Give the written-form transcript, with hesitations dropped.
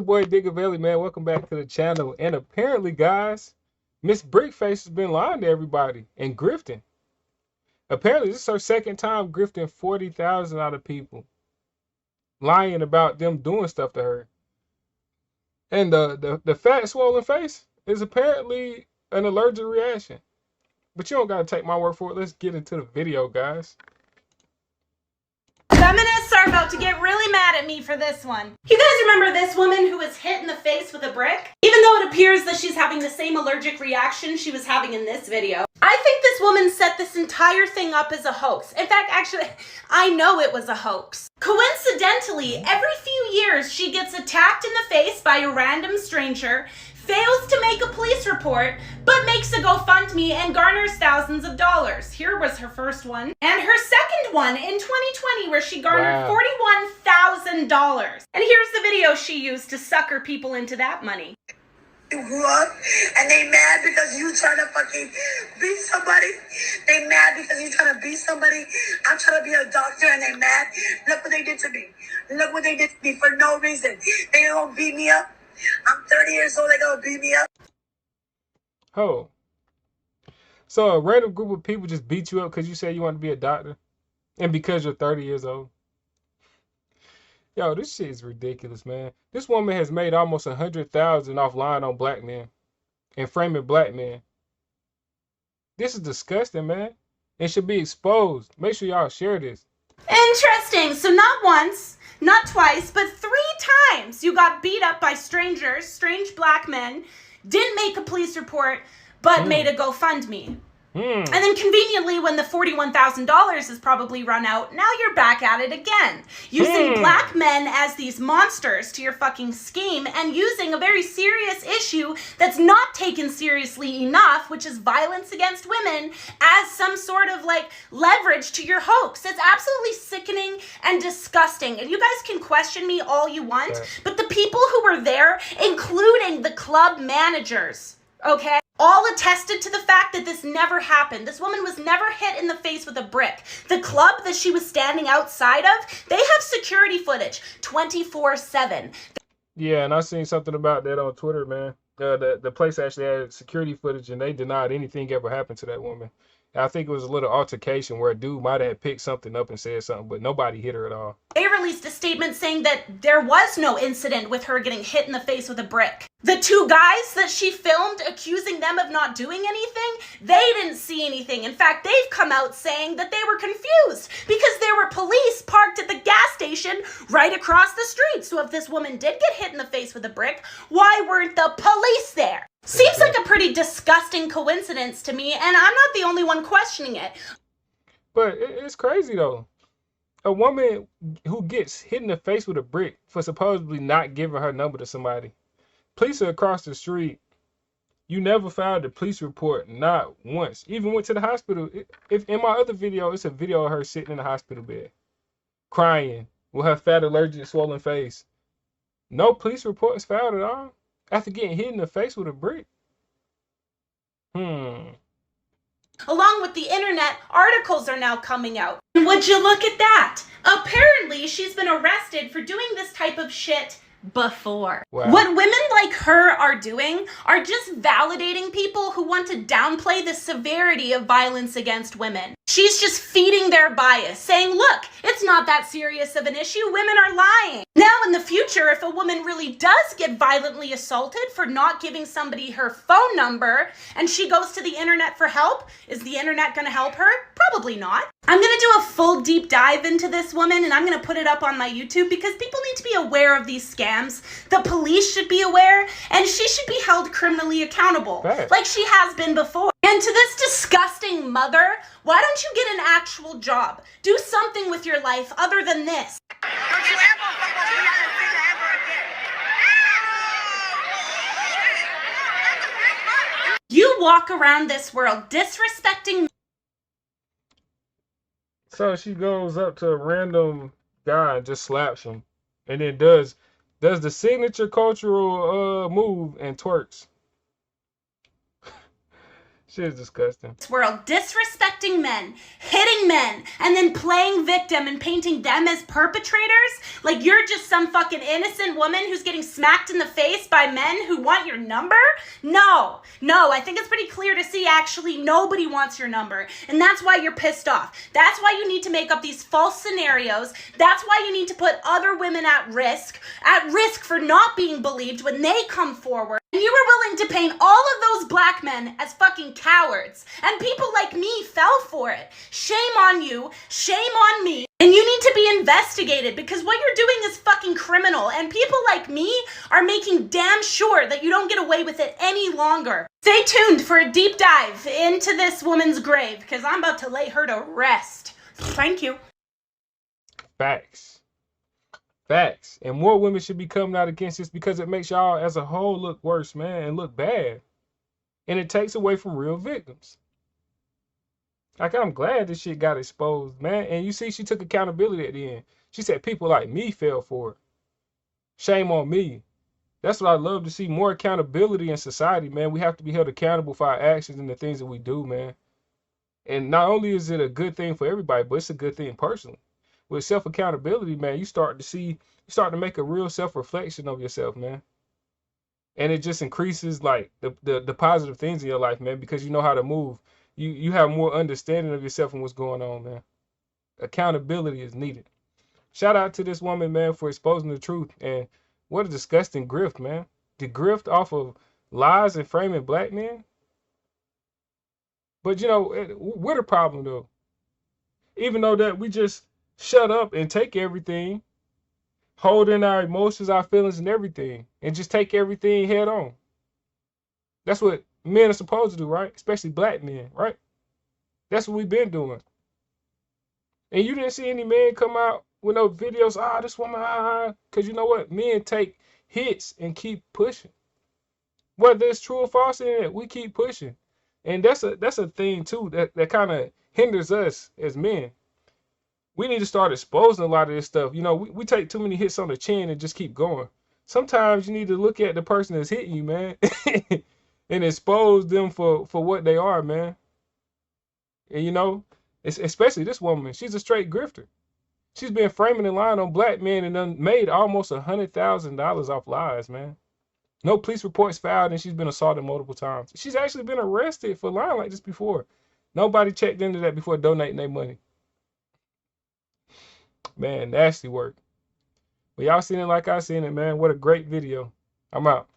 boy Diggavelli, man. Welcome back to the channel. And apparently, guys, Miss Brickface has been lying to everybody and grifting. Apparently, this is her second time grifting 40,000 out of people, lying about them doing stuff to her. And the fat swollen face is apparently an allergic reaction. But you don't gotta take my word for it. Let's get into the video, guys. Feminists are about to get really mad at me for this one. You guys remember this woman who was hit in the face with a brick? Even though it appears that she's having the same allergic reaction she was having in this video. I think this woman set this entire thing up as a hoax. In fact, actually, I know it was a hoax. Coincidentally, every few years she gets attacked in the face by a random stranger, fails to make a police report, but makes a GoFundMe and garners thousands of dollars. Here was her first one. And her second one in 2020 where she garnered $41,000. And here's the video she used to sucker people into that money. You grew up and they mad because you trying to fucking beat somebody. They mad because you trying to beat somebody. I'm trying to be a doctor and they mad. Look what they did to me. Look what they did to me for no reason. They gonna beat me up. I'm 30 years old, they gonna beat me up. Oh. So a random group of people just beat you up because you said you want to be a doctor? And because you're 30 years old? Yo, this shit is ridiculous, man. This woman has made almost 100,000 off lying on black men and framing black men. This is disgusting, man. It should be exposed. Make sure y'all share this. Interesting. So not once, not twice, but 3 times you got beat up by strangers, strange black men, didn't make a police report, but made a GoFundMe. And then conveniently, when the $41,000 is probably run out, now you're back at it again. Using black men as these monsters to your fucking scheme and using a very serious issue that's not taken seriously enough, which is violence against women, as some sort of like leverage to your hoax. It's absolutely sickening and disgusting. And you guys can question me all you want, but the people who were there, including the club managers, okay, all attested to the fact that this never happened. This woman was never hit in the face with a brick. The club that she was standing outside of, they have security footage 24/7. Yeah, and I seen something about that on Twitter, man. The place actually had security footage and they denied anything ever happened to that woman. I think it was a little altercation where a dude might have picked something up and said something, but nobody hit her at all. They released a statement saying that there was no incident with her getting hit in the face with a brick. The 2 guys that she filmed accusing them of not doing anything, they didn't see anything. In fact, they've come out saying that they were confused because there were police parked at the gas station right across the street. So if this woman did get hit in the face with a brick, why weren't the police there? Seems like a pretty disgusting coincidence to me, and I'm not the only one questioning it. But it's crazy, though. A woman who gets hit in the face with a brick for supposedly not giving her number to somebody. Police are across the street. You never filed a police report, not once. Even went to the hospital. If in my other video, it's a video of her sitting in the hospital bed, crying with her fat, allergic, swollen face. No police reports filed at all after getting hit in the face with a brick. Along with the internet, articles are now coming out. Would you look at that? Apparently, she's been arrested for doing this type of shit before. Wow. What women like her are doing are just validating people who want to downplay the severity of violence against women. She's just feeding their bias, saying, look, it's not that serious of an issue, women are lying. Now in the future, if a woman really does get violently assaulted for not giving somebody her phone number and she goes to the internet for help, is the internet gonna help her? Probably not. I'm gonna do a full deep dive into this woman and I'm gonna put it up on my YouTube because people need to be aware of these scams. The police should be aware and she should be held criminally accountable, like she has been before. And to this disgusting mother, why don't you get an actual job? Do something with your life other than this. Don't you ever fuck with me ever again. You walk around this world disrespecting. So she goes up to a random guy and just slaps him, and then does the signature cultural move and twerks. Shit is disgusting. World, disrespecting men, hitting men, and then playing victim and painting them as perpetrators like you're just some fucking innocent woman who's getting smacked in the face by men who want your number. No, I think it's pretty clear to see actually nobody wants your number, and that's why you're pissed off. That's why you need to make up these false scenarios. That's why you need to put other women at risk for not being believed when they come forward. And you were willing to paint all of those black men as fucking cowards. And people like me fell for it. Shame on you. Shame on me. And you need to be investigated because what you're doing is fucking criminal. And people like me are making damn sure that you don't get away with it any longer. Stay tuned for a deep dive into this woman's grave because I'm about to lay her to rest. Thank you. Facts. Facts. And more women should be coming out against this because it makes y'all as a whole look worse, man, and look bad. And it takes away from real victims. Like, I'm glad this shit got exposed, man. And you see, she took accountability at the end. She said people like me fell for it. Shame on me. That's what I love to see, more accountability in society, man. We have to be held accountable for our actions and the things that we do, man. And not only is it a good thing for everybody, but it's a good thing personally. With self-accountability, man, you start to make a real self-reflection of yourself, man. And it just increases like the positive things in your life, man, because you know how to move. You have more understanding of yourself and what's going on, man. Accountability is needed. Shout out to this woman, man, for exposing the truth. And what a disgusting grift, man. The grift off of lies and framing black men. But you know, we're the problem though. Even though that we just shut up and take everything, hold in our emotions, our feelings, and everything, and just take everything head on. That's what men are supposed to do, right? Especially black men, right? That's what we've been doing. And you didn't see any men come out with no videos, this woman, because you know what? Men take hits and keep pushing. Whether it's true or false in it, we keep pushing. And that's a thing too that kind of hinders us as men. We need to start exposing a lot of this stuff. You know, we take too many hits on the chin and just keep going. Sometimes you need to look at the person that's hitting you, man, and expose them for what they are, man. And you know, especially this woman, she's a straight grifter. She's been framing and lying on black men and done made almost $100,000 off lies, man. No police reports filed, and she's been assaulted multiple times. She's actually been arrested for lying like this before. Nobody checked into that before donating their money. Man, nasty work. But y'all seen it like I seen it, man. What a great video. I'm out.